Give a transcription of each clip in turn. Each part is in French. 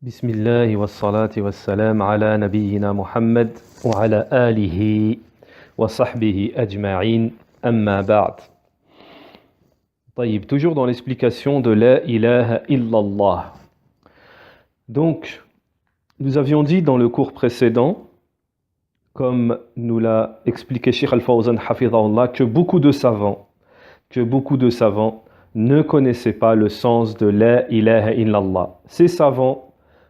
بسم الله والصلاة والسلام على نبينا محمد وعلى آله وصحبه أجمعين أما بعد. طيب, toujours dans l'explication de la ilaha illallah. Donc, nous avions dit dans le cours précédent, comme nous l'a expliqué Cheikh Al-Fawzan Hafidhahullah, que beaucoup de savants ne connaissaient pas le sens de la ilaha illallah. Ces savants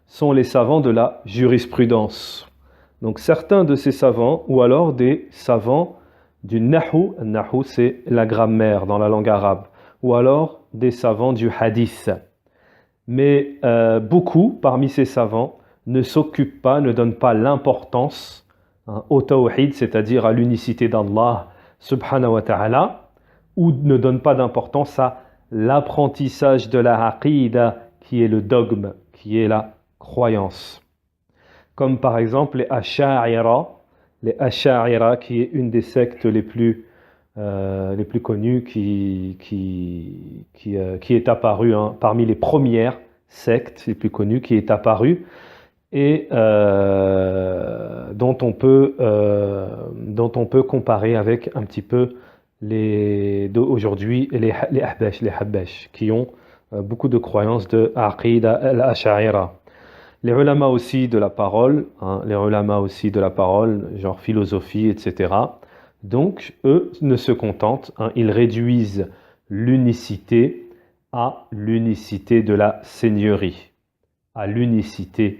sont les savants de la jurisprudence. Donc certains de ces savants, ou alors des savants du nahu, nahu c'est la grammaire dans la langue arabe, ou alors des savants du hadith. Mais beaucoup parmi ces savants ne s'occupent pas, ne donnent pas l'importance au tawhid, c'est-à-dire à l'unicité d'Allah subhanahu wa ta'ala, ou ne donnent pas d'importance à l'apprentissage de la aqida, qui est le dogme, qui est la croyance. Comme par exemple les Asha'ira, qui est une des sectes les plus connues, qui est apparue parmi les premières sectes les plus connues, qui est apparue et dont on peut comparer avec un petit peu aujourd'hui les Ahbash, qui ont beaucoup de croyances de Aqida al-Asha'ira. Les ulama aussi de la parole, genre philosophie, etc. Donc, eux ne se contentent, ils réduisent l'unicité à l'unicité de la seigneurie. À l'unicité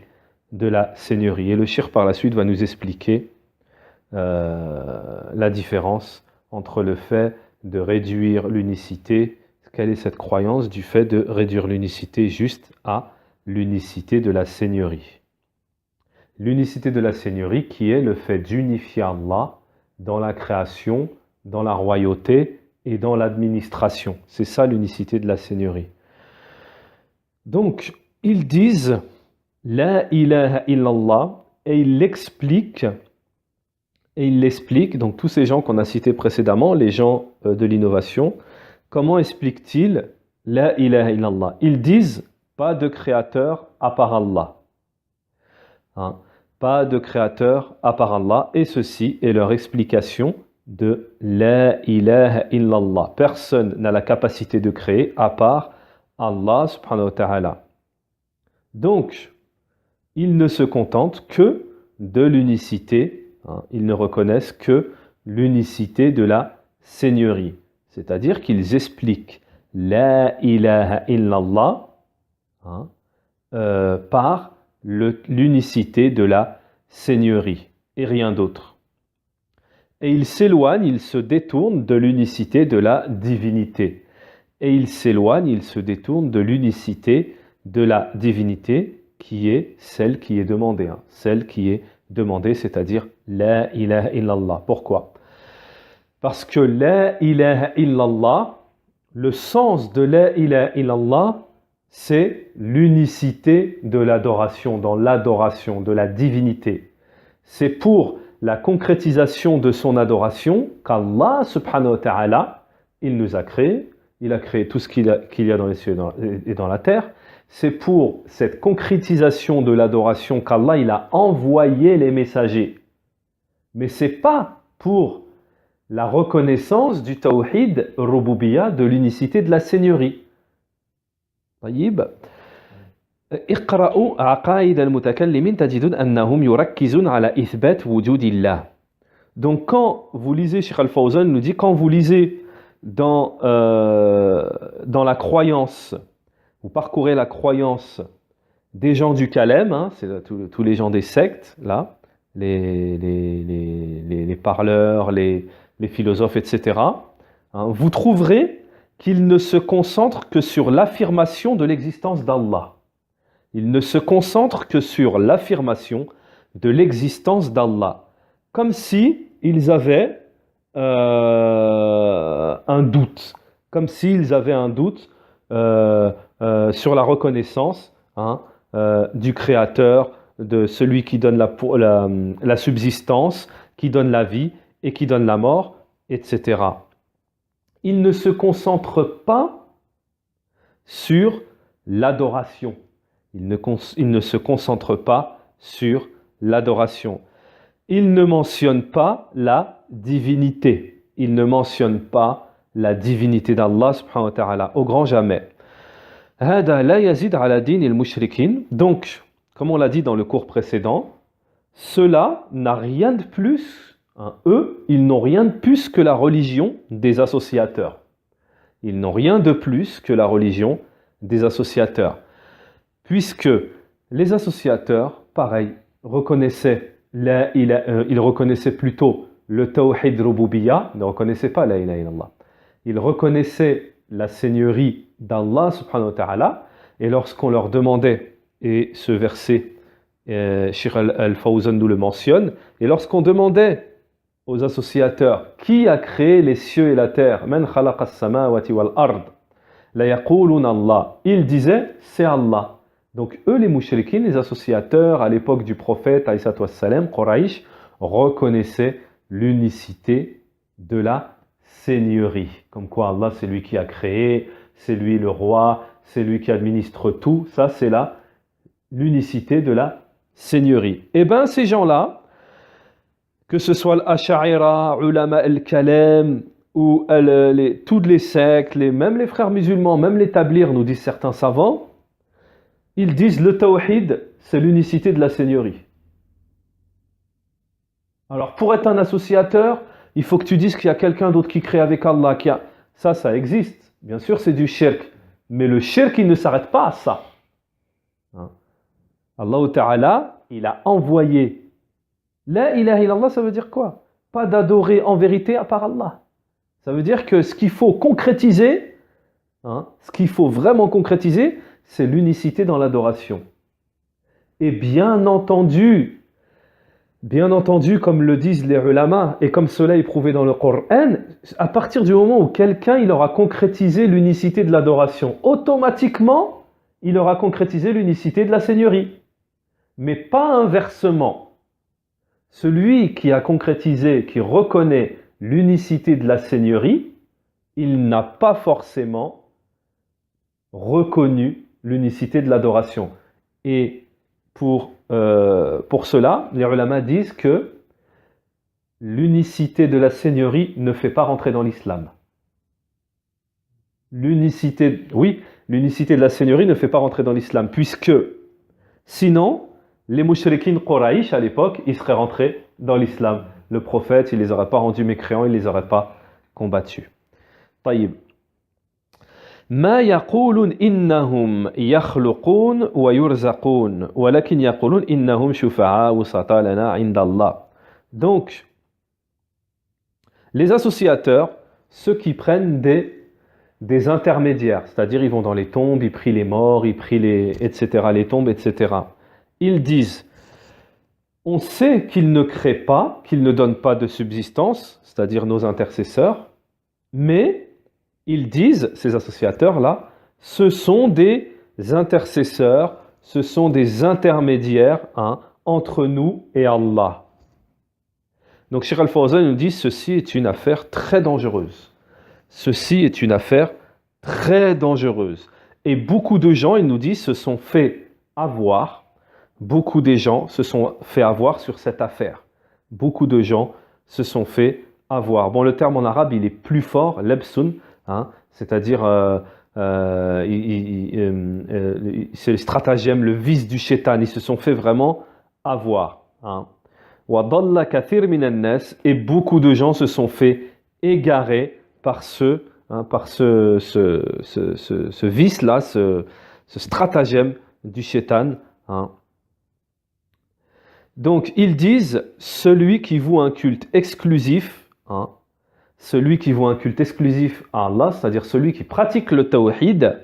de la seigneurie. Et le cheikh par la suite va nous expliquer la différence entre le fait de réduire l'unicité, quelle est cette croyance du fait de réduire l'unicité juste à l'unicité de la seigneurie. L'unicité de la seigneurie qui est le fait d'unifier Allah dans la création, dans la royauté et dans l'administration. C'est ça l'unicité de la seigneurie. Donc, ils disent La ilaha illallah et ils l'expliquent. Donc tous ces gens qu'on a cités précédemment, les gens de l'innovation, comment expliquent-ils La ilaha illallah? Ils disent pas de créateur à part Allah. Pas de créateur à part Allah. Et ceci est leur explication de La ilaha illallah. Personne n'a la capacité de créer à part Allah subhanahu wa ta'ala. Donc, ils ne se contentent que de l'unicité. Ils ne reconnaissent que l'unicité de la seigneurie. C'est-à-dire qu'ils expliquent La ilaha illallah par l'unicité de la seigneurie et rien d'autre. Et ils s'éloignent, ils se détournent de l'unicité de la divinité. Et ils s'éloignent, ils se détournent de l'unicité de la divinité qui est celle qui est demandée. Celle qui est demandée, c'est-à-dire La ilaha illallah. Pourquoi? Parce que La ilaha illallah, le sens de La ilaha illallah, c'est l'unicité de l'adoration, dans l'adoration de la divinité. C'est pour la concrétisation de son adoration qu'Allah subhanahu wa ta'ala, il nous a créés, il a créé tout ce qu'il y a dans les cieux et dans la terre. C'est pour cette concrétisation de l'adoration qu'Allah il a envoyé les messagers. Mais ce n'est pas pour la reconnaissance du tawhid rububiyya, de l'unicité de la seigneurie. طيب اقرأوا عقائد المتكلمين تجدون أنهم يركزون على إثبات وجود الله. Donc quand vous lisez, Cheikh Al-Fawzan nous dit, quand vous lisez dans la croyance, vous parcourez la croyance des gens du Kalem, c'est tous les gens des sectes, là, les parleurs, les philosophes, etc., vous trouverez qu'ils ne se concentrent que sur l'affirmation de l'existence d'Allah. Ils ne se concentrent que sur l'affirmation de l'existence d'Allah. Comme si ils avaient un doute. Comme s'ils avaient un doute sur la reconnaissance du Créateur, de celui qui donne la subsistance, qui donne la vie et qui donne la mort, etc. Ils ne se concentrent pas sur l'adoration. Il ne se concentre pas sur l'adoration. Il ne mentionne pas la divinité. Il ne mentionne pas la divinité d'Allah subhanahu wa ta'ala, au grand jamais. هذا لا يزيد على دين المشركين. Donc, comme on l'a dit dans le cours précédent, cela n'a rien de plus, hein, eux, ils n'ont rien de plus que la religion des associateurs. Ils n'ont rien de plus que la religion des associateurs. Puisque les associateurs, pareil, ils reconnaissaient plutôt le tawhid rububiyya, ils ne reconnaissaient pas la ilaha illallah. Ils reconnaissaient la seigneurie d'Allah subhanahu wa ta'ala, et lorsqu'on leur demandait, et ce verset, Cheikh Al-Fawzan nous le mentionne, et lorsqu'on demandait aux associateurs qui a créé les cieux et la terre, Man khalaqa as-samawati wal ard, la yaquluna Allah, ils disaient c'est Allah. Donc eux les mouchriquins, les associateurs à l'époque du prophète alayhi wassalam, Quraysh, reconnaissaient l'unicité de la seigneurie. Comme quoi Allah c'est lui qui a créé, c'est lui le roi, c'est lui qui administre tout. Ça c'est l'unicité de la seigneurie. Et bien ces gens-là, que ce soit l'Ash'ira, ulama al-Kalam, ou toutes les sectes, même les frères musulmans, même les tablirs, nous disent certains savants, ils disent le tawhid, c'est l'unicité de la seigneurie. Alors pour être un associateur, il faut que tu dises qu'il y a quelqu'un d'autre qui crée avec Allah. Ça existe. Bien sûr, c'est du shirk. Mais le shirk, il ne s'arrête pas à ça. Allah Ta'ala, il a envoyé. La ilaha illallah, ça veut dire quoi? Pas d'adorer en vérité à part Allah. Ça veut dire que ce qu'il faut concrétiser, ce qu'il faut vraiment concrétiser, c'est l'unicité dans l'adoration. Et bien entendu, comme le disent les ulama, et comme cela est prouvé dans le Coran, à partir du moment où quelqu'un il aura concrétisé l'unicité de l'adoration, automatiquement, il aura concrétisé l'unicité de la seigneurie. Mais pas inversement. Celui qui a concrétisé, qui reconnaît l'unicité de la seigneurie, il n'a pas forcément reconnu l'unicité de l'adoration. Et pour cela, les ulama disent que l'unicité de la seigneurie ne fait pas rentrer dans l'islam. L'unicité de la seigneurie ne fait pas rentrer dans l'islam, puisque sinon, les mouchriquins Quraïsh à l'époque, ils seraient rentrés dans l'islam. Le prophète, il ne les aurait pas rendus mécréants, il ne les aurait pas combattus. طيب. ما يقولون إنهم يخلقون ويرزقون ولكن يقولون إنهم شفعاء وسطاء لنا عند الله. Donc, les associateurs, ceux qui prennent des intermédiaires, c'est-à-dire ils vont dans les tombes, ils prient les morts, ils prient les tombes, etc. Ils disent, on sait qu'ils ne créent pas, qu'ils ne donnent pas de subsistance, c'est-à-dire nos intercesseurs, mais ils disent, ces associateurs-là, ce sont des intercesseurs, ce sont des intermédiaires entre nous et Allah. Donc Cheikh Al-Fawzan nous dit, ceci est une affaire très dangereuse. Ceci est une affaire très dangereuse. Et beaucoup de gens, il nous dit, se sont fait avoir. Beaucoup de gens se sont fait avoir sur cette affaire. Beaucoup de gens se sont fait avoir. Bon, le terme en arabe, il est plus fort, l'ebsun, c'est-à-dire c'est le stratagème, le vice du shaitan. Ils se sont fait vraiment avoir. Et beaucoup de gens se sont fait égarer par ce vice-là, ce stratagème du shaitan. Donc, ils disent, celui qui voue un culte exclusif, celui qui voue un culte exclusif à Allah, c'est-à-dire celui qui pratique le tawhid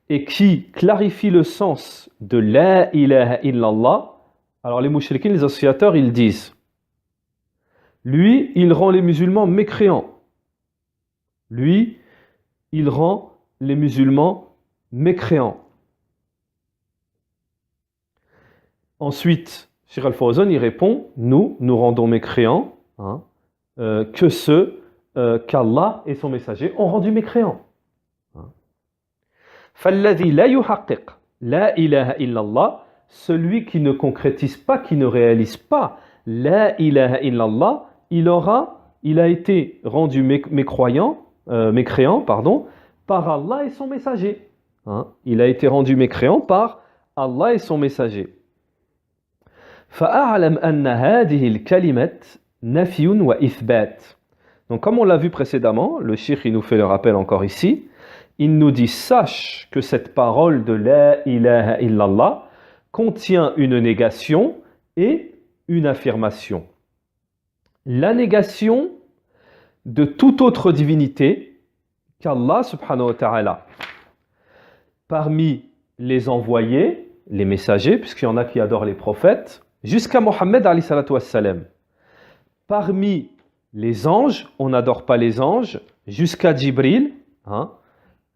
et qui clarifie le sens de la ilaha illallah. Alors les mouchriquins, les associateurs, ils disent, lui, il rend les musulmans mécréants. Lui, il rend les musulmans mécréants. Ensuite, Cheikh Al-Fawzan, il répond, nous rendons mécréants que ceux qu'Allah et son messager ont rendu mécréants. فالذي لا يحقق La ilaha illallah, celui qui ne concrétise pas, qui ne réalise pas la ilaha illallah, il a été rendu mécréant, par Allah et son messager. Hein? Il a été rendu mécréant par Allah et son messager. فأعلم أن هذه الكلمة نفي وإثبات. Donc comme on l'a vu précédemment, le cheikh il nous fait le rappel encore ici, il nous dit sache que cette parole de la ilaha illallah contient une négation et une affirmation. La négation de toute autre divinité qu'Allah subhanahu wa ta'ala. Parmi les envoyés, les messagers, puisqu'il y en a qui adorent les prophètes, jusqu'à Mohammed alayhi salatu wassalam. Parmi les anges, on n'adore pas les anges, jusqu'à Jibril,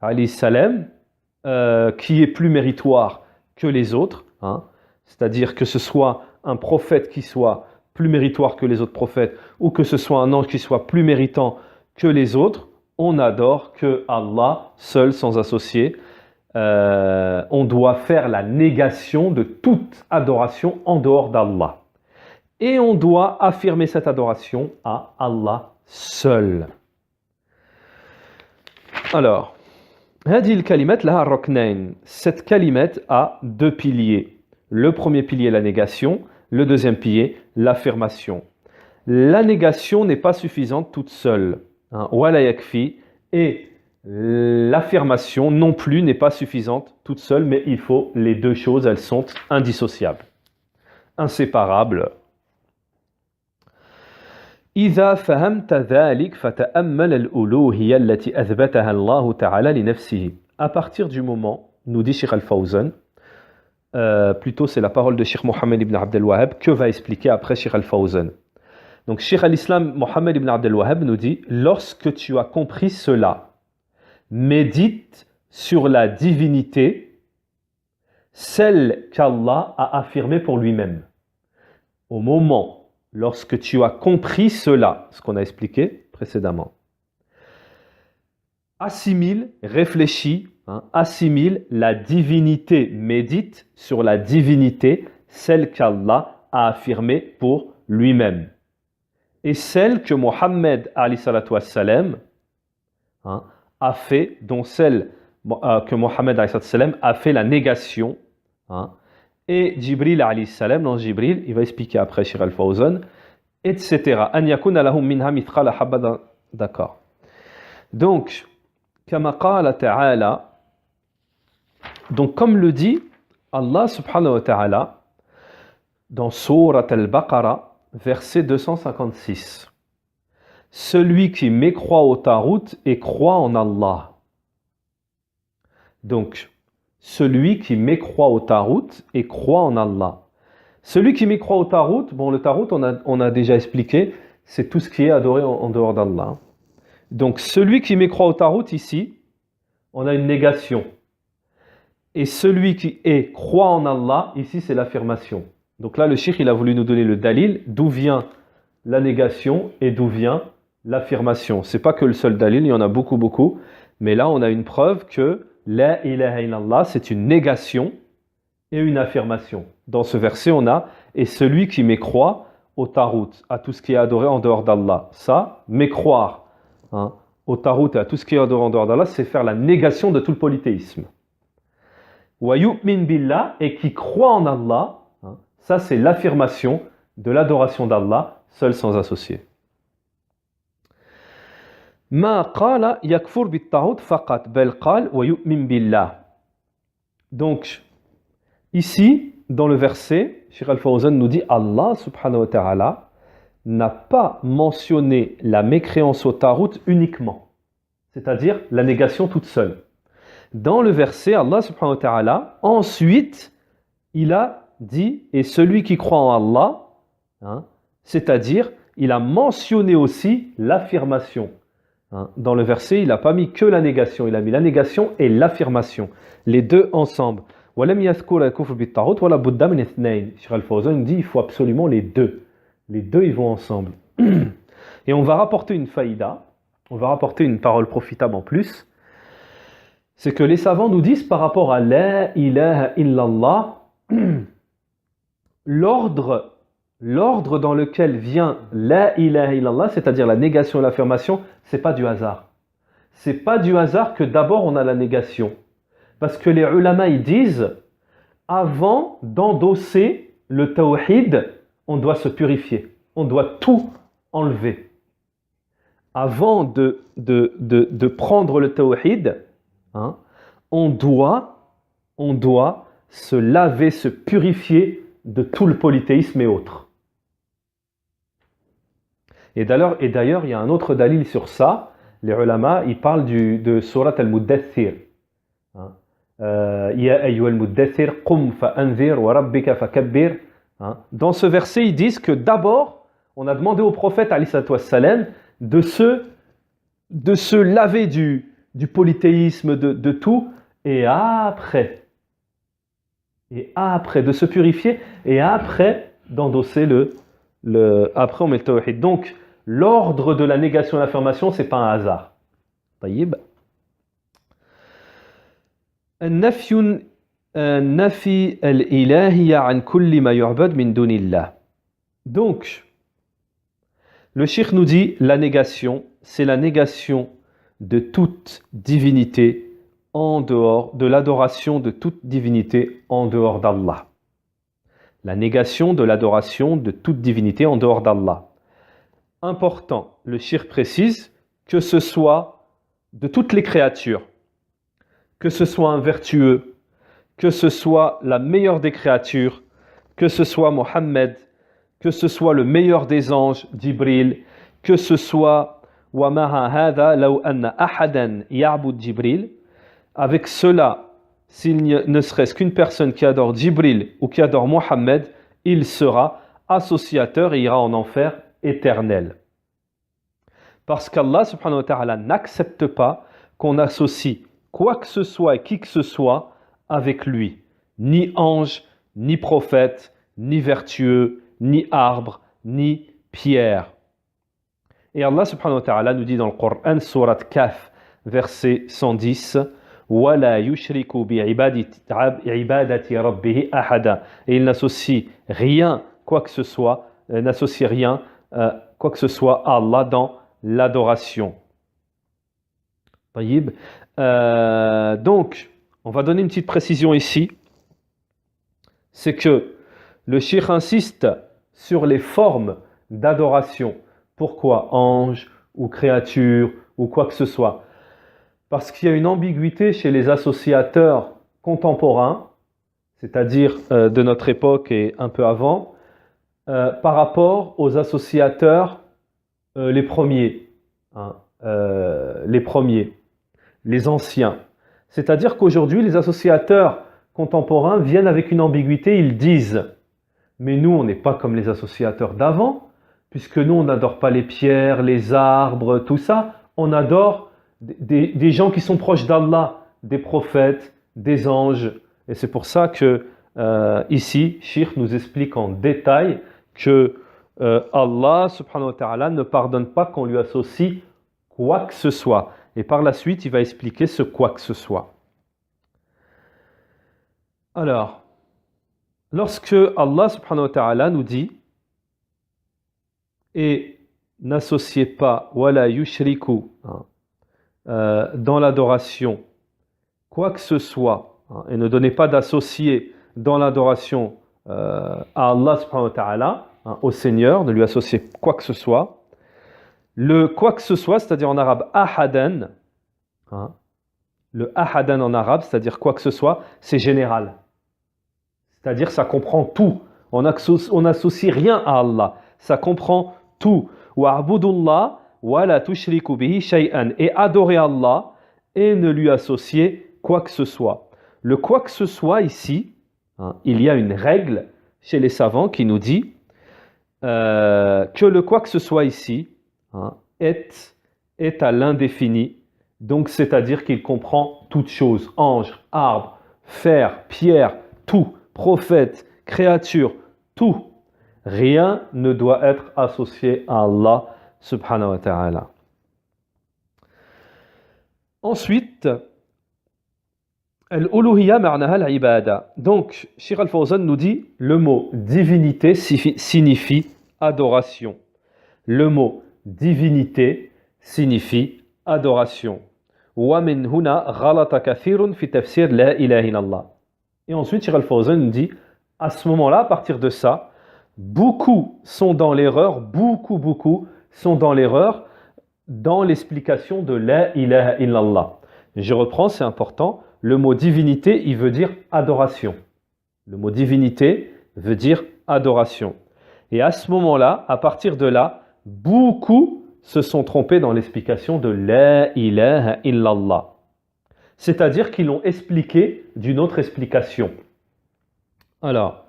alayhi salam, qui est plus méritoire que les autres, c'est-à-dire que ce soit un prophète qui soit plus méritoire que les autres prophètes, ou que ce soit un ange qui soit plus méritant que les autres, on adore que Allah seul, sans associé. On doit faire la négation de toute adoration en dehors d'Allah. Et on doit affirmer cette adoration à Allah seul. Alors, Hadil kalimat laha roknain. Cette kalimat a deux piliers. Le premier pilier, la négation. Le deuxième pilier, l'affirmation. La négation n'est pas suffisante toute seule. Wala yakfi. Et l'affirmation non plus n'est pas suffisante toute seule, mais il faut les deux choses, elles sont indissociables, inséparables. إذا فهمت ذلك فتأمل الألوهية التي أثبتها الله تعالى لنفسه. À partir du moment, nous dit Cheikh Al-Fawzan, plutôt c'est la parole de Cheikh Mohammed ibn Abdel Wahhab que va expliquer après Cheikh Al-Fawzan. Donc Cheikh Al-Islam Mohammed ibn Abdel Wahhab nous dit, lorsque tu as compris cela, médite sur la divinité, celle qu'Allah a affirmée pour lui-même. Au moment, lorsque tu as compris cela, ce qu'on a expliqué précédemment, assimile, réfléchis, assimile la divinité, médite sur la divinité, celle qu'Allah a affirmée pour lui-même. Et celle que Mohammed alayhi salatu wassalam, a fait, dont celle que Mohammed alayhi salatu wassalam a fait la négation. Et Jibril alayhi salam, dans Jibril, il va expliquer après Cheikh Al-Fawzan, etc. An yakuna lahum minha mithqala habba. D'accord. Donc, kama qala ta'ala, donc comme le dit Allah subhanahu wa ta'ala dans Surat Al-Baqarah, verset 256. Celui qui mécroit au Tarout et croit en Allah. Donc, celui qui mécroit au Tarout et croit en Allah. Celui qui mécroit au Tarout, bon, le Tarout, on a déjà expliqué, c'est tout ce qui est adoré en dehors d'Allah. Donc, celui qui mécroit au Tarout, ici, on a une négation. Et celui qui croit en Allah, ici, c'est l'affirmation. Donc là, le cheikh, il a voulu nous donner le dalil, d'où vient la négation et d'où vient l'affirmation. C'est pas que le seul dalil, il y en a beaucoup, beaucoup. Mais là, on a une preuve que la ilaha illallah, c'est une négation et une affirmation. Dans ce verset, on a « Et celui qui mécroit au tarout, à tout ce qui est adoré en dehors d'Allah ». Ça, mécroire au tarout et à tout ce qui est adoré en dehors d'Allah, c'est faire la négation de tout le polythéisme. « Wa yu'min billah » et qui croit en Allah, ça, c'est l'affirmation de l'adoration d'Allah, seul sans associé. Ma qala yakfur bit-taghut faqat bal qal wa yu'min billah. Donc, ici, dans le verset, Cheikh Al-Fawzan nous dit Allah subhanahu wa ta'ala n'a pas mentionné la mécréance au tarout uniquement, c'est-à-dire la négation toute seule. Dans le verset, Allah subhanahu wa ta'ala, ensuite, il a dit, et celui qui croit en Allah, c'est-à-dire, il a mentionné aussi l'affirmation. Dans le verset, il n'a pas mis que la négation, il a mis la négation et l'affirmation, les deux ensemble. Cheikh Al-Fawzan dit, il faut absolument les deux. Les deux, ils vont ensemble. Et on va rapporter une faïda, on va rapporter une parole profitable en plus. c'est que les savants nous disent par rapport à la ilaha illallah, l'ordre dans lequel vient la ilaha illallah, c'est-à-dire la négation et l'affirmation, c'est pas du hasard. C'est pas du hasard que d'abord on a la négation. Parce que les ulama ils disent, avant d'endosser le tawhid, on doit se purifier. On doit tout enlever. Avant de prendre le tawhid, hein, on doit se laver, se purifier de tout le polythéisme et autres. Et d'ailleurs, il y a un autre dalil sur ça. Les ulama, ils parlent de Surat al-Muddathir. Ya ayyuhal muddathir, qum fa'anzir wa rabbika fakabbir. Dans ce verset, ils disent que d'abord, on a demandé au prophète alayhi salatu wassalam de se laver du polythéisme, de tout, et après de se purifier, et après d'endosser après on met le tawhid. Donc, l'ordre de la négation et l'affirmation, c'est pas un hasard. طيب. النفي الإلهية عن كل ما يعبد من دون الله. Donc, le cheikh nous dit, la négation, c'est la négation de toute divinité en dehors, de l'adoration de toute divinité en dehors d'Allah. La négation de l'adoration de toute divinité en dehors d'Allah. Important, le cheikh précise que ce soit de toutes les créatures, que ce soit un vertueux, que ce soit la meilleure des créatures, que ce soit Mohammed, que ce soit le meilleur des anges, Jibril, que ce soit avec cela, s'il ne serait-ce qu'une personne qui adore Jibril ou qui adore Mohammed, il sera associateur et ira en enfer éternel. Parce qu'Allah subhanahu wa ta'ala n'accepte pas qu'on associe quoi que ce soit et qui que ce soit avec lui. Ni ange, ni prophète, ni vertueux, ni arbre, ni pierre. Et Allah subhanahu wa ta'ala nous dit dans le Coran, Surat Kaf, verset 110, وَلَا يُشْرِكُ بِعِبَادَةِ رَبِّهِ أَحَدًا. Et il n'associe rien, quoi que ce soit, n'associe rien, quoi que ce soit à Allah dans l'adoration. Donc, on va donner une petite précision ici. C'est que le cheikh insiste sur les formes d'adoration. Pourquoi ange ou créature ou quoi que ce soit? Parce qu'il y a une ambiguïté chez les associateurs contemporains, c'est-à-dire de notre époque et un peu avant, par rapport aux associateurs les premiers, les anciens. C'est-à-dire qu'aujourd'hui, les associateurs contemporains viennent avec une ambiguïté, ils disent « Mais nous, on n'est pas comme les associateurs d'avant, puisque nous, on n'adore pas les pierres, les arbres, tout ça. On adore des gens qui sont proches d'Allah, des prophètes, des anges. » Et c'est pour ça que ici, Cheikh nous explique en détail que Allah subhanahu wa ta'ala ne pardonne pas qu'on lui associe quoi que ce soit. Et par la suite, il va expliquer ce quoi que ce soit. Alors, lorsque Allah subhanahu wa ta'ala nous dit et n'associez pas wala yushriku dans l'adoration quoi que ce soit et ne donnez pas d'associer dans l'adoration à Allah subhanahu wa ta'ala, au Seigneur, de lui associer quoi que ce soit. Le quoi que ce soit, c'est-à-dire en arabe ahadan, le ahadan en arabe, c'est-à-dire quoi que ce soit, c'est général. C'est-à-dire ça comprend tout. On n'associe rien à Allah. Ça comprend tout. Wa'budullah wa la tushriku bihi shay'an. Et adorer Allah et ne lui associer quoi que ce soit. Le quoi que ce soit ici, il y a une règle chez les savants qui nous dit que le quoi que ce soit ici est à l'indéfini. Donc c'est-à-dire qu'il comprend toutes choses. Ange, arbre, fer, pierre, tout. Prophète, créature, tout. Rien ne doit être associé à Allah subhanahu wa ta'ala. Ensuite, Al-uluhiyya ma'naha al-ibada. Donc, Cheikh Al-Fawzan nous dit le mot divinité signifie adoration. Le mot divinité signifie adoration. ومن هنا غلط كثير في تفسير لا إله إلا الله. Et ensuite, Cheikh Al-Fawzan nous dit à ce moment-là, à partir de ça, beaucoup sont dans l'erreur, beaucoup sont dans l'erreur dans l'explication de la ilaha illallah. Je reprends, c'est important. Le mot divinité, il veut dire adoration. Le mot divinité veut dire adoration. Et à ce moment-là, à partir de là, beaucoup se sont trompés dans l'explication de la ilaha illallah. C'est-à-dire qu'ils l'ont expliqué d'une autre explication. Alors,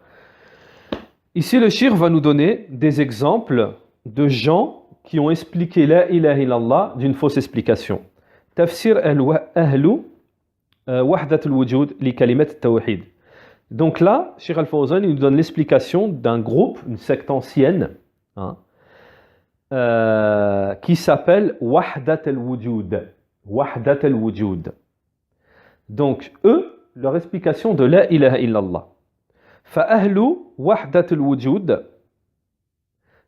ici le shir va nous donner des exemples de gens qui ont expliqué la ilaha illallah d'une fausse explication. Tafsir ahlu wahdat al-wujud li kalimat al-tawhid. Donc là, Cheikh Al-Fawzan il nous donne l'explication d'un groupe, une secte ancienne, qui s'appelle Wahdat al-Wujud. Wahdat al-Wujud. Donc eux, leur explication de la ilaha illallah. Fa'ahlu Wahdat al-Wujud.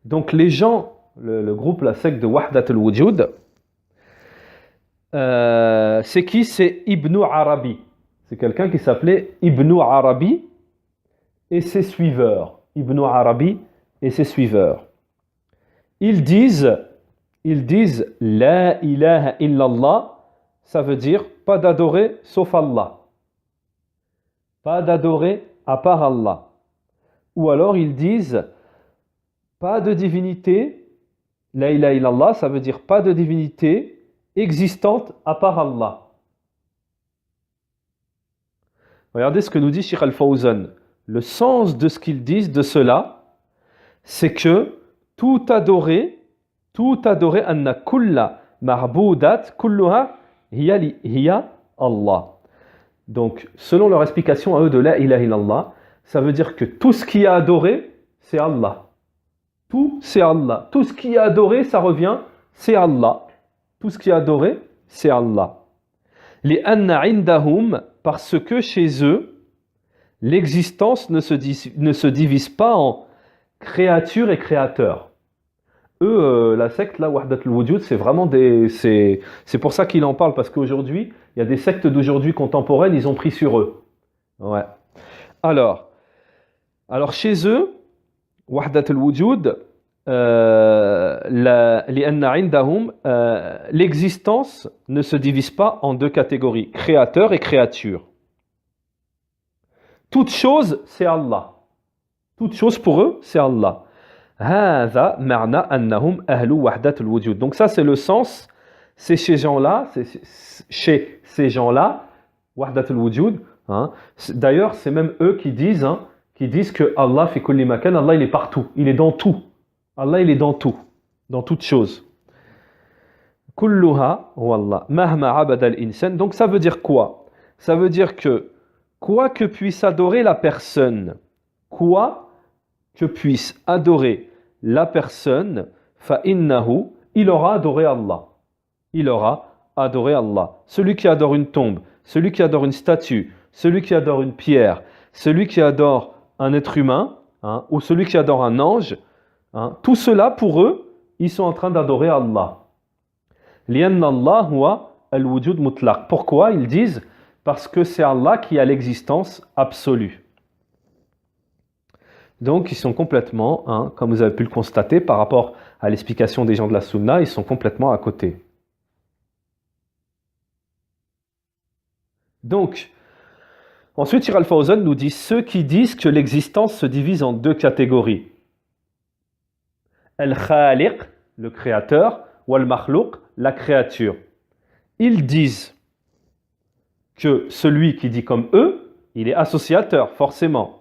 Donc les gens, le groupe, la secte de Wahdat al-Wujud, c'est qui? C'est Ibn Arabi. C'est quelqu'un qui s'appelait Ibn Arabi et ses suiveurs. Ibn Arabi et ses suiveurs. Ils disent La ilaha illallah, ça veut dire pas d'adorer sauf Allah. Pas d'adorer à part Allah. Ou alors ils disent pas de divinité, La ilaha illallah, ça veut dire pas de divinité existante à part Allah. Regardez ce que nous dit Cheikh Al-Fawzan. Le sens de ce qu'ils disent de cela, c'est que tout adoré, anna kulla ma'budat kulluha hiya Allah. Donc, selon leur explication à eux de la ilaha illallah, ça veut dire que tout ce qui est adoré, c'est Allah. Tout, c'est Allah. Tout ce qui est adoré, ça revient, c'est Allah. Tout ce qui est adoré, c'est Allah. Les anna indahum, parce que chez eux, l'existence ne se divise pas en créature et créateur. Eux, la secte, là, Wahdat al-Wujud, c'est vraiment c'est pour ça qu'il en parle, parce qu'aujourd'hui, il y a des sectes d'aujourd'hui contemporaines, ils ont pris sur eux. Ouais. Alors chez eux, Wahdat al-Wujud, l'existence ne se divise pas en deux catégories, créateur et créature. Toute chose, c'est Allah. Toute chose pour eux, c'est Allah. Donc ça, c'est le sens. C'est chez ces gens-là, Wahdat al-Wujud. D'ailleurs, c'est même eux qui disent que Allah fi kulli makan, Allah il est partout, il est dans tout. Allah il est dans tout, dans toute chose. Kulluha wallah mahma abada al-insan. Donc ça veut dire quoi? Ça veut dire que quoi que puisse adorer la personne, fa innahu, il aura adoré Allah. Il aura adoré Allah. Celui qui adore une tombe, celui qui adore une statue, celui qui adore une pierre, celui qui adore un être humain, ou celui qui adore un ange, tout cela pour eux, ils sont en train d'adorer Allah. Lianna Allah huwa al-wujud mutlaq. Pourquoi ils disent? Parce que c'est Allah qui a l'existence absolue. Donc ils sont complètement, comme vous avez pu le constater, par rapport à l'explication des gens de la Sunna, ils sont complètement à côté. Donc, ensuite, Cheikh Al-Fawzan nous dit ceux qui disent que l'existence se divise en deux catégories. Al-Khaliq, le créateur, ou Al-Makhlouq, la créature. Ils disent que celui qui dit comme eux, il est associateur, forcément.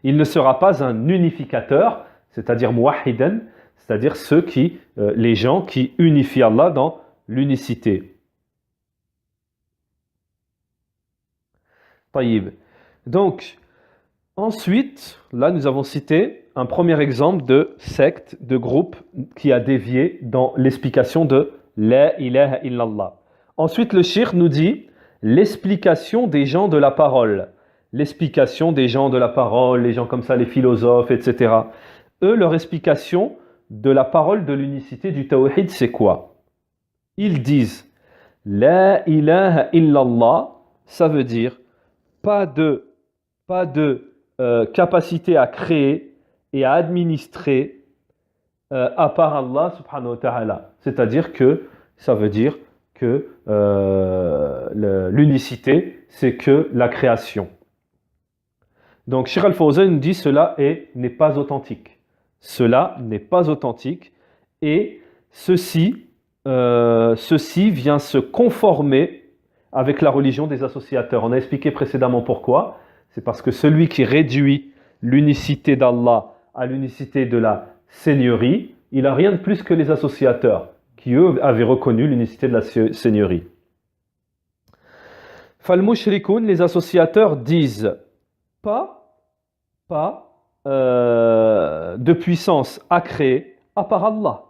Il ne sera pas un unificateur, c'est-à-dire muwahhidan, c'est-à-dire les gens qui unifient Allah dans l'unicité. Taïb. Donc, ensuite, là nous avons cité un premier exemple de secte, de groupe qui a dévié dans l'explication de La ilaha illallah. Ensuite, le shirk nous dit l'explication des gens de la parole. L'explication des gens de la parole, les gens comme ça, les philosophes, etc. Eux, leur explication de la parole de l'unicité du tawhid, c'est quoi? Ils disent La ilaha illallah, ça veut dire pas de capacité à créer et à administrer à part Allah subhanahu wa ta'ala. C'est-à-dire que ça veut dire que l'unicité, c'est que la création. Donc Cheikh Al-Fawzan nous dit cela n'est pas authentique. Cela n'est pas authentique et ceci vient se conformer avec la religion des associateurs. On a expliqué précédemment pourquoi. C'est parce que celui qui réduit l'unicité d'Allah à l'unicité de la seigneurie, il n'a rien de plus que les associateurs qui, eux, avaient reconnu l'unicité de la seigneurie. Fal-mushrikoun, les associateurs disent pas de puissance à créer à part Allah.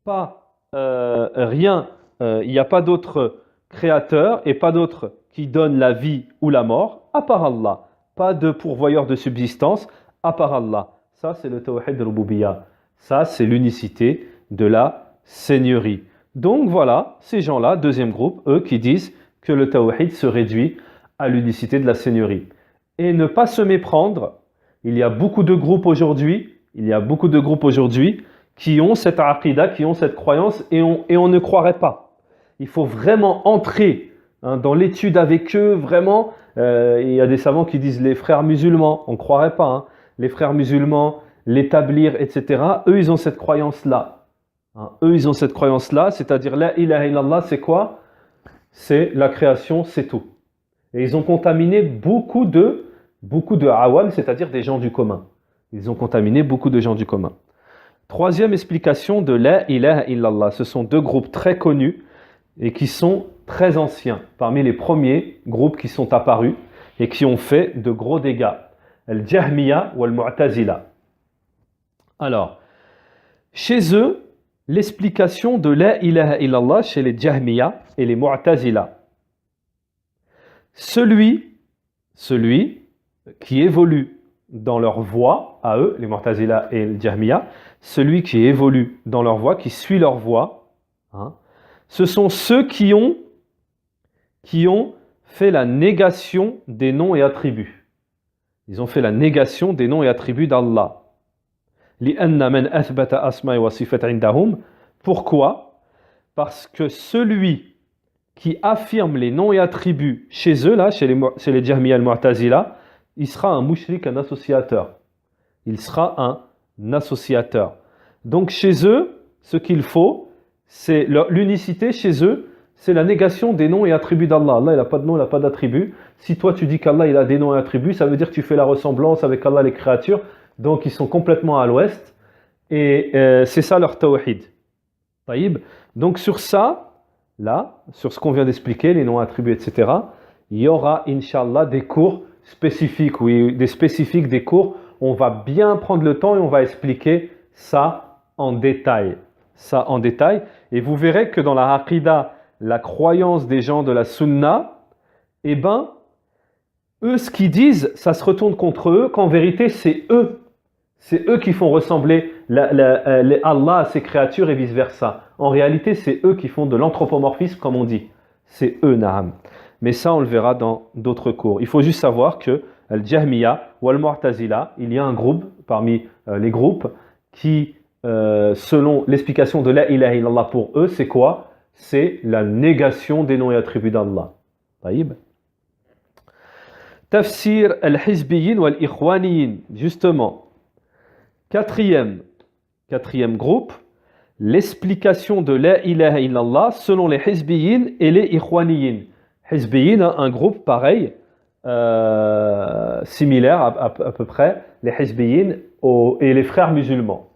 Pas rien, il n'y a pas d'autre créateur et pas d'autre qui donne la vie ou la mort à part Allah. Pas de pourvoyeur de subsistance à part Allah. Ça, c'est le tawhid rububiyya. Ça, c'est l'unicité de la seigneurie. Donc voilà, ces gens-là, deuxième groupe, eux qui disent que le tawhid se réduit à l'unicité de la seigneurie. Et ne pas se méprendre, il y a beaucoup de groupes aujourd'hui, qui ont cette aqidah, qui ont cette croyance et on ne croirait pas. Il faut vraiment entrer dans l'étude avec eux, vraiment. Il y a des savants qui disent les frères musulmans, on ne croirait pas. Les frères musulmans, l'établir, etc. Eux, ils ont cette croyance-là. C'est-à-dire la ilaha illallah, c'est quoi? C'est la création, c'est tout. Et ils ont contaminé beaucoup de awam, c'est-à-dire des gens du commun. Ils ont contaminé beaucoup de gens du commun. Troisième explication de la ilaha illallah. Ce sont deux groupes très connus et qui sont très anciens, parmi les premiers groupes qui sont apparus et qui ont fait de gros dégâts. Al-Jahmiya ou Al-Mu'tazila. Alors, chez eux, l'explication de la ilaha illallah chez les Jahmiya et les Mu'tazila. Celui qui évolue dans leur voie, à eux, les Mu'tazila et les Jahmiya, celui qui évolue dans leur voie, qui suit leur voie, ce sont ceux qui ont fait la négation des noms et attributs. Ils ont fait la négation des noms et attributs d'Allah. Pourquoi? Parce que celui qui affirme les noms et attributs chez eux, là, chez les Jahmiya al-Mu'tazila, il sera un mushrik, un associateur. Il sera un associateur. Donc chez eux, ce qu'il faut, c'est l'unicité chez eux, c'est la négation des noms et attributs d'Allah. Allah, il n'a pas de nom, il n'a pas d'attributs. Si toi tu dis qu'Allah il a des noms et attributs, ça veut dire que tu fais la ressemblance avec Allah les créatures. Donc ils sont complètement à l'ouest. Et c'est ça leur tawhid. Taïb. Donc sur ça, là, sur ce qu'on vient d'expliquer, les noms attributs, etc., il y aura, Inch'Allah, des cours spécifiques, des cours. On va bien prendre le temps et on va expliquer ça en détail. Et vous verrez que dans la aqidah, la croyance des gens de la sunna, eux, ce qu'ils disent, ça se retourne contre eux, qu'en vérité, c'est eux qui font ressembler Allah à ses créatures et vice-versa. En réalité, c'est eux qui font de l'anthropomorphisme, comme on dit. C'est eux, na'am. Mais ça, on le verra dans d'autres cours. Il faut juste savoir que Al-Jahmiya ou Al-Mu'tazila, il y a un groupe parmi les groupes qui, selon l'explication de la ilaha illallah pour eux, c'est quoi? C'est la négation des noms et attributs d'Allah. Taïb. Tafsir al-Hizbiyin ou al-Ikhwaniyin. Justement, quatrième groupe, l'explication de la ilaha illallah selon les Hizbiyin et les Ikhwaniyin. Hizbiyin, un groupe pareil, similaire à peu près, les Hizbiyin et les frères musulmans.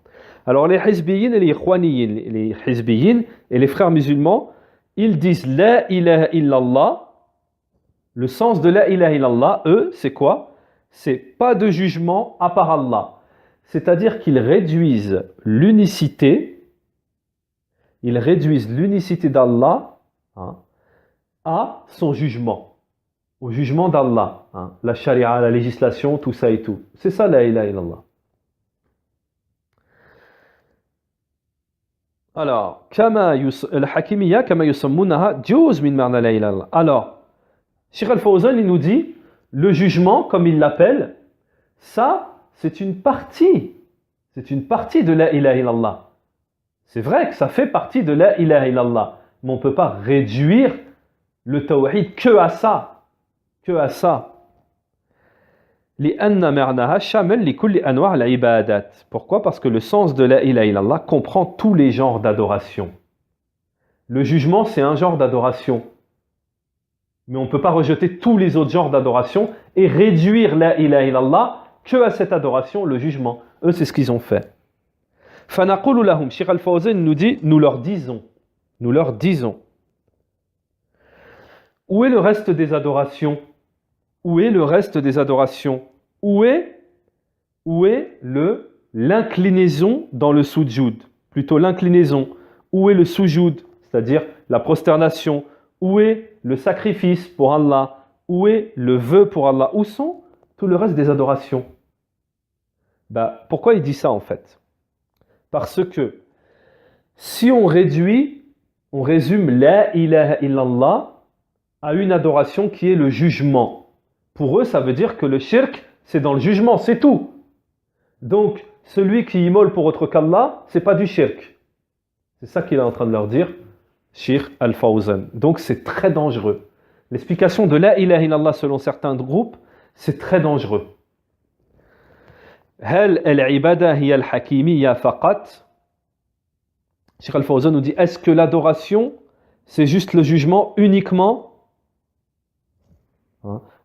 Alors les Hizbiyin et les Ikhwaniyin, les Hizbiyin et les frères musulmans, ils disent la ilaha illallah. Le sens de la ilaha illallah, eux, c'est quoi? C'est pas de jugement à part Allah. C'est-à-dire qu'ils réduisent l'unicité d'Allah à son jugement, au jugement d'Allah. Hein. La charia, la législation, tout ça et tout. C'est ça la ilaha illallah. Alors, al-hakimiyya kama yusammunaha juz min ma'na la ilaha illallah. Alors, Cheikh Al-Fawzan, il nous dit, le jugement, comme il l'appelle, ça, c'est une partie de la ilaha illallah. C'est vrai que ça fait partie de la ilaha illallah, mais on ne peut pas réduire le tawhid que à ça. Que à ça. Pourquoi? Parce que le sens de la ilaha illallah comprend tous les genres d'adoration. Le jugement, c'est un genre d'adoration. Mais on ne peut pas rejeter tous les autres genres d'adoration et réduire la ilaha illallah que à cette adoration, le jugement. Eux, c'est ce qu'ils ont fait. فَنَقُولُ لَهُمْ Cheikh Al-Fawzan nous dit, nous leur disons. Où est le reste des adorations? Où est le reste des adorations? Où est l'inclinaison dans le sujoud? Plutôt l'inclinaison. Où est le sujoud? C'est-à-dire la prosternation. Où est le sacrifice pour Allah? Où est le vœu pour Allah? Où sont tout le reste des adorations? Pourquoi il dit ça en fait? Parce que si on résume la ilaha illallah à une adoration qui est le jugement. Pour eux, ça veut dire que le shirk, c'est dans le jugement, c'est tout. Donc, celui qui immole pour autre qu'Allah, c'est pas du shirk. C'est ça qu'il est en train de leur dire, Cheikh Al-Fawzan. Donc, c'est très dangereux. L'explication de la ilaha illallah selon certains groupes, c'est très dangereux. هل العبادة هي الحكيمية فقط? Cheikh Al-Fawzan nous dit, est-ce que l'adoration, c'est juste le jugement uniquement?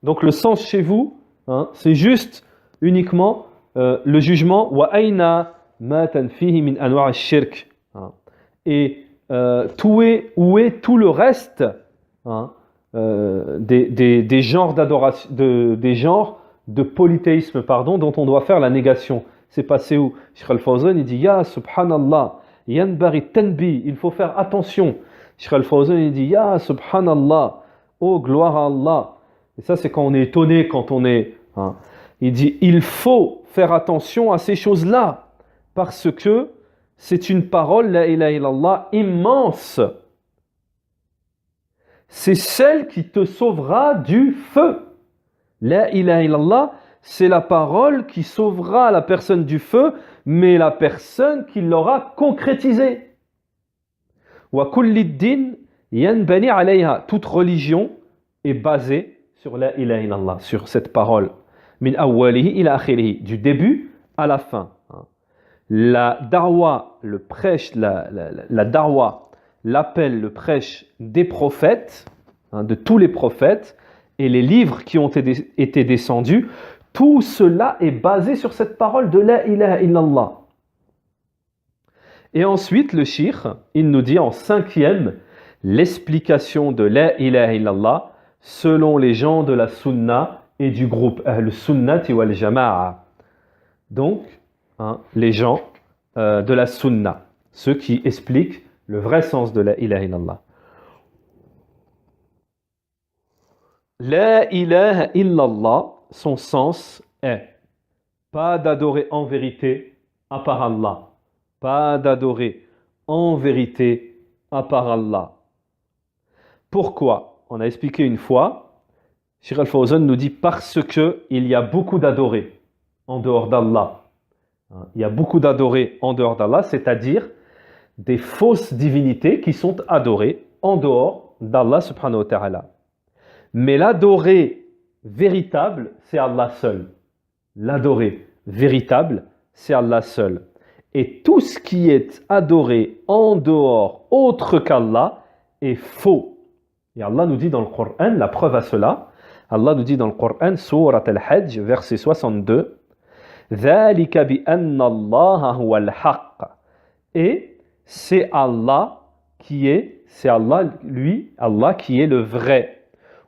Donc le sens chez vous, c'est juste uniquement le jugement. وَأَيْنَ مَا تَنْفِيهِ مِنْ أَنْوَاعِ الشِّرْكِ. Et où est tout le reste des genres d'adoration, des genres de polythéisme, dont on doit faire la négation. C'est passé où? Cheikh Al-Fawzan, il dit, Ya subhanallah, yanbaghi tanbi, il faut faire attention. Cheikh Al-Fawzan, il dit, Ya subhanallah, oh gloire à Allah. Et ça, c'est quand on est étonné, quand on est... Il dit, il faut faire attention à ces choses-là, parce que c'est une parole, la ilaha illallah, immense. C'est celle qui te sauvera du feu. La ilaha illallah, c'est la parole qui sauvera la personne du feu, mais la personne qui l'aura concrétisée. Wa kulli din yanbani alayha. Toute religion est basée sur la ilaha illallah, sur cette parole. Min awwalihi ila akhirihi, du début à la fin. La darwa, le prêche, la darwa, l'appel, le prêche des prophètes, de tous les prophètes, et les livres qui ont été descendus, tout cela est basé sur cette parole de la ilaha illallah. Et ensuite, le cheikh, il nous dit en 5e, l'explication de la ilaha illallah selon les gens de la sunna et du groupe Ahl Sunnati wal Jama'a. Donc, les gens de la sunna, ceux qui expliquent le vrai sens de la ilaha illallah. La ilaha illallah, son sens est pas d'adorer en vérité à part Allah. Pas d'adorer en vérité à part Allah. Pourquoi? On a expliqué une fois, Cheikh Al-Fawzan nous dit parce qu'il y a beaucoup d'adorés en dehors d'Allah. Il y a beaucoup d'adorés en dehors d'Allah, c'est-à-dire des fausses divinités qui sont adorées en dehors d'Allah subhanahu wa ta'ala. Mais l'adoré véritable, c'est Allah seul. L'adoré véritable, c'est Allah seul. Et tout ce qui est adoré en dehors, autre qu'Allah, est faux. Et Allah nous dit dans le Coran, la preuve à cela, Allah nous dit dans le Coran, Surat Al-Hajj, verset 62, ذَلِكَ بِأَنَّ اللَّهَ هُوَ الْحَقِّ. Et c'est Allah qui est, c'est Allah, lui, Allah qui est le vrai.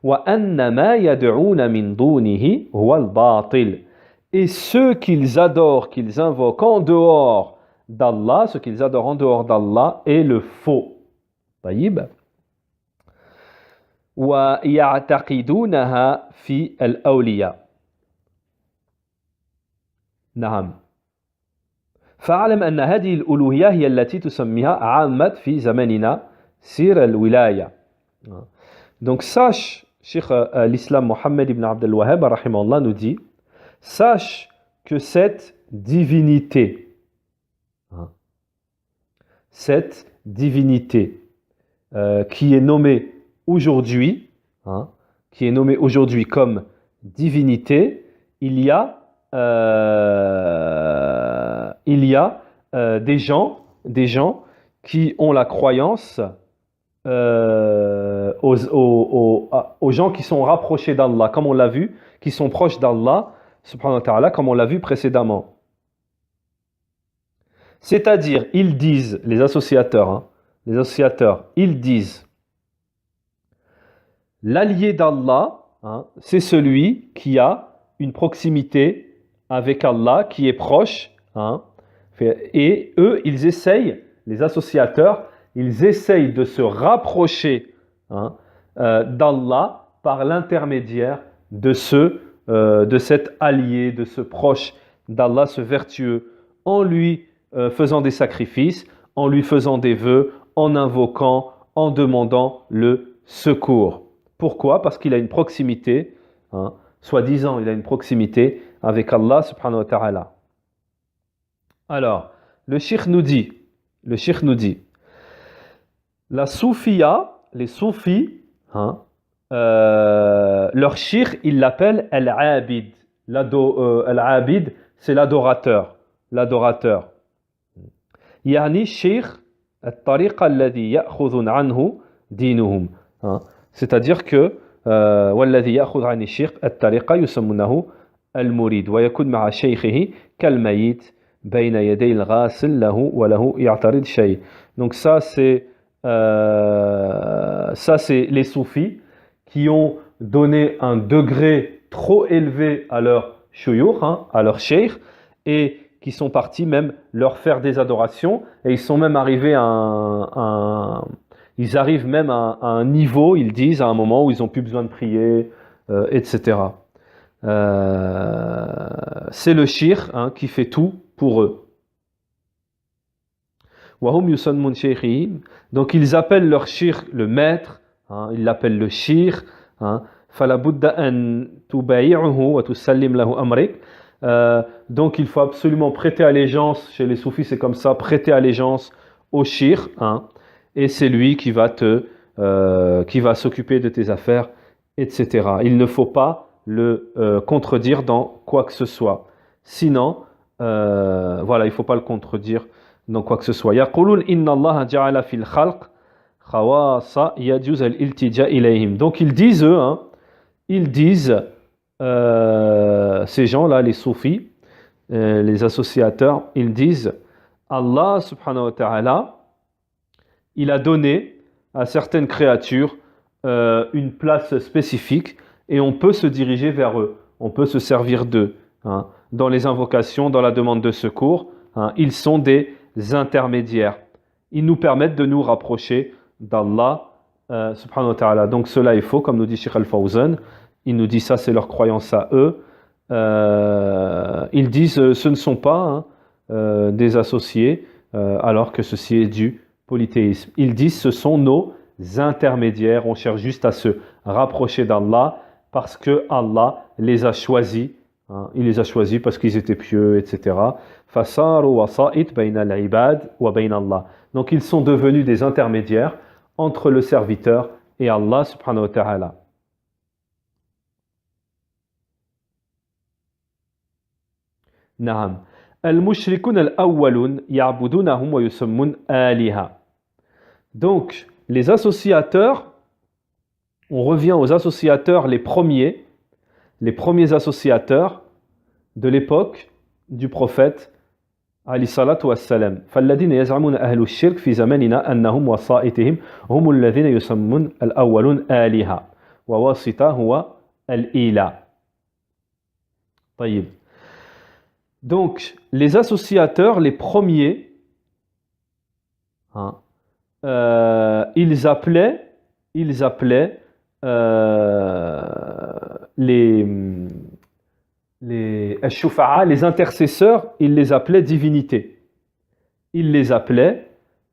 وَأَنَّ مَا يَدْعُونَ مِن دُونِهِ هُوَ الْبَاطِلِ. Et ceux qu'ils adorent, qu'ils invoquent en dehors d'Allah, ce qu'ils adorent en dehors d'Allah est le faux. Taïb. ويعتقدونها في الأولياء. نعم. فاعلم أن هذه الألوهية هي التي تسميها عامة في زماننا سير الولاية. Donc sache, Cheikh l'Islam Mohammed ibn Abd al-Wahhab rahimahullah nous dit, sache que cette divinité qui est nommée aujourd'hui, comme divinité, il y a des gens qui ont la croyance aux gens qui sont rapprochés d'Allah, comme on l'a vu, qui sont proches d'Allah, subhanahu wa ta'ala, comme on l'a vu précédemment. C'est-à-dire, ils disent, les associateurs, ils disent, l'allié d'Allah, c'est celui qui a une proximité avec Allah, qui est proche, et eux, ils essayent, les associateurs, ils essayent de se rapprocher d'Allah par l'intermédiaire de cet allié, de ce proche d'Allah, ce vertueux, en lui faisant des sacrifices, en lui faisant des vœux, en invoquant, en demandant le secours. Pourquoi? Parce qu'il a une proximité, soi-disant il a une proximité avec Allah subhanahu wa ta'ala. Alors, le cheikh nous dit, la soufia, les soufis, leur cheikh, il l'appelle al-abid. Al-abid, c'est l'adorateur. يعني شيخ الطريقة الذي يأخذ عنه دينهم. C'est-à-dire que والذي يأخذ عن الشيخ الطريقة يسمونه المريد ويكون مع شيخه كالميت بين يدي الغاسل له وله يعترض شيء. Donc ça c'est les soufis qui ont donné un degré trop élevé à leur shuyukh, à leur cheikh, et qui sont partis même leur faire des adorations, et ils sont même arrivés ils arrivent même à un niveau, ils disent, à un moment où ils n'ont plus besoin de prier, etc. C'est le shir qui fait tout pour eux. Donc ils appellent leur shir le maître, ils l'appellent le shir. Donc il faut absolument prêter allégeance, chez les soufis c'est comme ça, prêter allégeance au shir, et c'est lui qui va s'occuper de tes affaires, etc. Il ne faut pas le contredire dans quoi que ce soit. Sinon, voilà, il ne faut pas le contredire dans quoi que ce soit. يقولون إن الله جعل في الخلق خواص يجوز الالتجاء إليهم. Donc ils disent ces gens-là, les soufis, les associateurs, ils disent Allah subhanahu wa ta'ala, il a donné à certaines créatures une place spécifique et on peut se diriger vers eux, on peut se servir d'eux. Dans les invocations, dans la demande de secours, ils sont des intermédiaires. Ils nous permettent de nous rapprocher d'Allah subhanahu wa ta'ala. Donc cela est faux, comme nous dit Cheikh Al-Fawzan. Il nous dit ça, c'est leur croyance à eux. Ils disent ce ne sont pas des associés, alors que ceci est du polythéisme. Ils disent ce sont nos intermédiaires. On cherche juste à se rapprocher d'Allah parce que Allah les a choisis. Il les a choisis parce qu'ils étaient pieux, etc. Donc ils sont devenus des intermédiaires entre le serviteur et Allah subhanahu wa ta'ala. نعم المشركون الأولون يعبدونهم ويسمون آلهة. Donc les associateurs, on revient aux associateurs les premiers associateurs de l'époque du prophète عليه الصلاة والسلام. فالذين يزعمون أهل الشرك في زماننا أنهم وسائطهم هم الذين يسمون الأولون آلهة وواسطة هو الإله. طيب. Donc, les associateurs, les premiers, ils appelaient les Ash-Shufa'a, les intercesseurs, ils les appelaient divinités. Ils les appelaient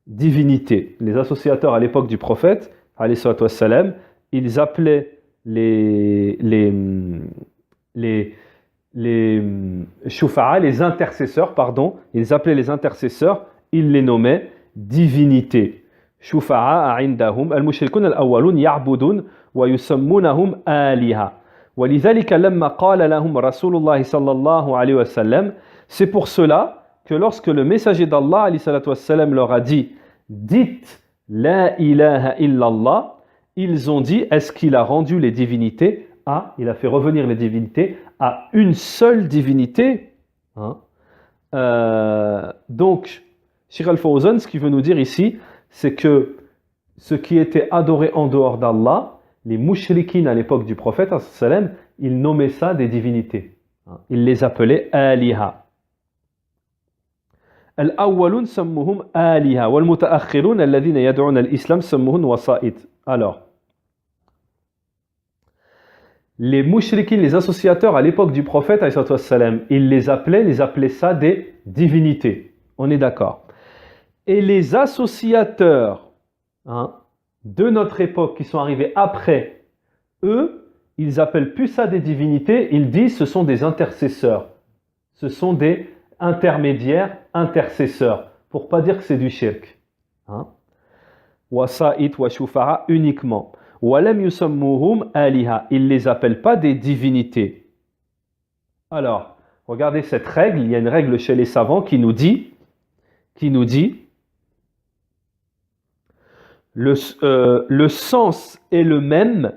divinités. Les associateurs à l'époque du prophète, alayhi salatu wassalam, ils appelaient les Shufa'a, les intercesseurs, pardon, ils appelaient les intercesseurs, ils les nommaient divinités. Shufa'a indahum, al-mushrikun al-awwalun ya'budun wa yusammunahum aliha. ولذلك لما قال لهم رسول الله صلى الله عليه وسلم, c'est pour cela que lorsque le messager d'Allah alayhi salatu wassalam leur a dit dites la ilaha illallah, ils ont dit est-ce qu'il a rendu les divinités à, il a fait revenir les divinités à une seule divinité, hein? Donc Cheikh Al-Fawzan, ce qu'il veut nous dire ici, c'est que ce qui était adoré en dehors d'Allah, les mouchrikines à l'époque du prophète, ils nommaient ça des divinités. Ils les appelaient aliha. Al-awwalun sammuhum aliha wal mutaakhirun alladhina yad'un al-islam sammuhum wasa'id. Alors, les mouchrikines, les associateurs à l'époque du prophète, ils les appelaient ça des divinités. On est d'accord. Et les associateurs, hein, de notre époque qui sont arrivés après, eux, ils appellent plus ça des divinités, ils disent ce sont des intercesseurs. Ce sont des intermédiaires, intercesseurs, pour pas dire que c'est du shirk. Wasa'it wa shufa'a uniquement. Walam yusammuhum aliha. Ils les appellent pas des divinités. Alors, regardez cette règle, il y a une règle chez les savants qui nous dit le sens est le même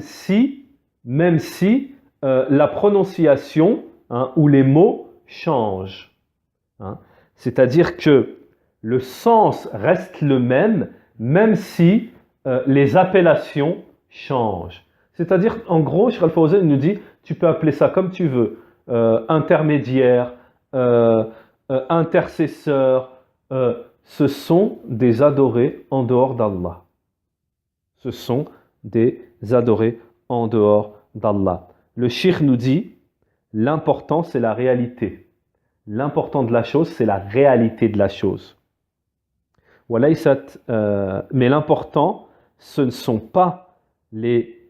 si la prononciation, hein, ou les mots changent. Hein. C'est-à-dire que le sens reste le même si les appellations changent. C'est-à-dire, en gros, Cheikh Al-Fawzan nous dit, tu peux appeler ça comme tu veux, intermédiaire, intercesseur, ce sont des adorés en dehors d'Allah. Ce sont des adorés en dehors d'Allah. Le shirk nous dit, l'important c'est la réalité. L'important de la chose, c'est la réalité de la chose. Mais l'important, ce ne sont pas les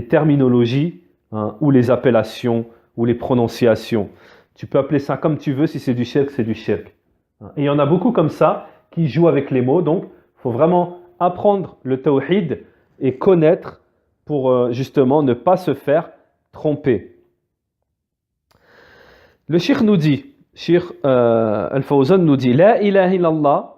terminologies, hein, ou les appellations, ou les prononciations. Tu peux appeler ça comme tu veux, si c'est du shirk, c'est du shirk. Et il y en a beaucoup comme ça qui jouent avec les mots, donc il faut vraiment apprendre le tawhid et connaître pour justement ne pas se faire tromper. Le shirk nous dit, Cheikh Al-Fawzan nous dit, la ilaha illallah,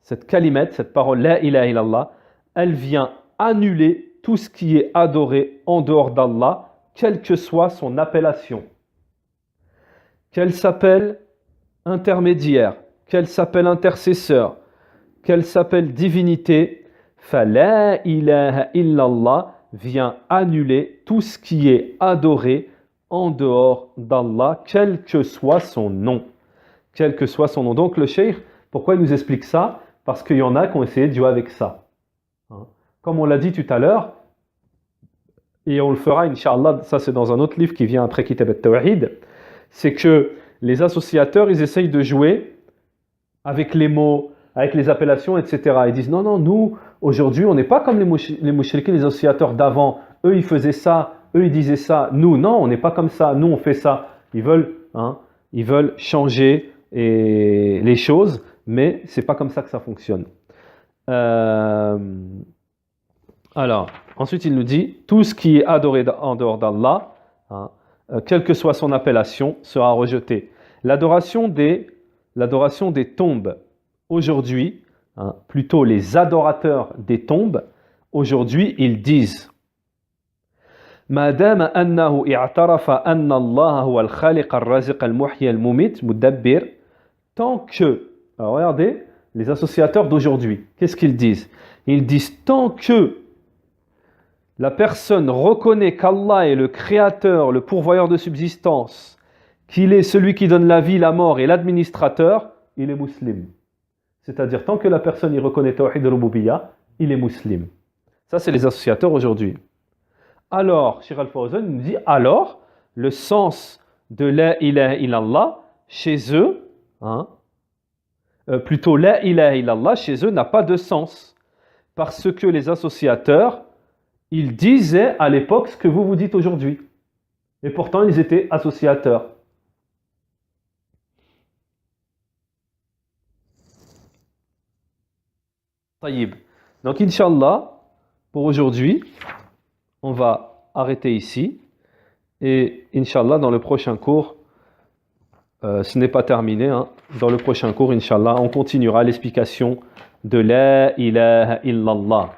cette kalimat, cette parole la ilaha illallah, elle vient annuler tout ce qui est adoré en dehors d'Allah, quelle que soit son appellation. Qu'elle s'appelle intermédiaire, qu'elle s'appelle intercesseur, qu'elle s'appelle divinité, فَلَا إِلَهَ إِلَّا اللَّهِ vient annuler tout ce qui est adoré en dehors d'Allah, quel que soit son nom. Quel que soit son nom. Donc le cheikh, pourquoi il nous explique ça? Parce qu'il y en a qui ont essayé de jouer avec ça. Comme on l'a dit tout à l'heure, et on le fera, Inch'Allah, ça c'est dans un autre livre qui vient après Kitab al-Tawhid, c'est que les associateurs, ils essayent de jouer avec les mots, avec les appellations, etc. Ils disent non, nous, aujourd'hui, on n'est pas comme les mouchriquins, les associateurs d'avant. Eux, ils faisaient ça, eux, ils disaient ça. Nous, non, on n'est pas comme ça. Nous, on fait ça. Ils veulent changer les choses, mais c'est pas comme ça que ça fonctionne. Alors, ensuite, il nous dit tout ce qui est adoré en dehors d'Allah, quelle que soit son appellation, sera rejeté. L'adoration des tombes, aujourd'hui, plutôt les adorateurs des tombes, aujourd'hui, ils disent Madame annahu i'tarafa anna Allah huwa al-khaliq al-raziq al-muhyi al-mumit mudabbir, tant que, alors regardez, les associateurs d'aujourd'hui, qu'est-ce qu'ils disent? Ils disent tant que la personne reconnaît qu'Allah est le créateur, le pourvoyeur de subsistance, qu'il est celui qui donne la vie, la mort et l'administrateur, il est musulman. C'est-à-dire, tant que la personne y reconnaît Tawhid Rububiyya, il est musulman. Ça, c'est les associateurs aujourd'hui. Alors, Cheikh Al-Fawzan nous dit, alors, le sens de la ilaha illallah, chez eux, plutôt la ilaha illallah, chez eux, n'a pas de sens. Parce que les associateurs, ils disaient à l'époque ce que vous dites aujourd'hui. Et pourtant, ils étaient associateurs. Taïb. Donc, Inch'Allah, pour aujourd'hui, on va arrêter ici. Et Inch'Allah, dans le prochain cours, ce n'est pas terminé. Dans le prochain cours, Inch'Allah, on continuera l'explication de la ilaha illallah.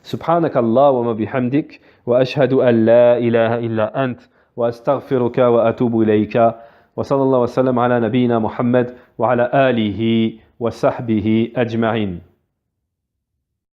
سبحانك اللهم بحمدك وأشهد أن لا إله إلا أنت وأستغفرك وأتوب إليك وصلى الله وسلم على نبينا محمد وعلى آله وصحبه أجمعين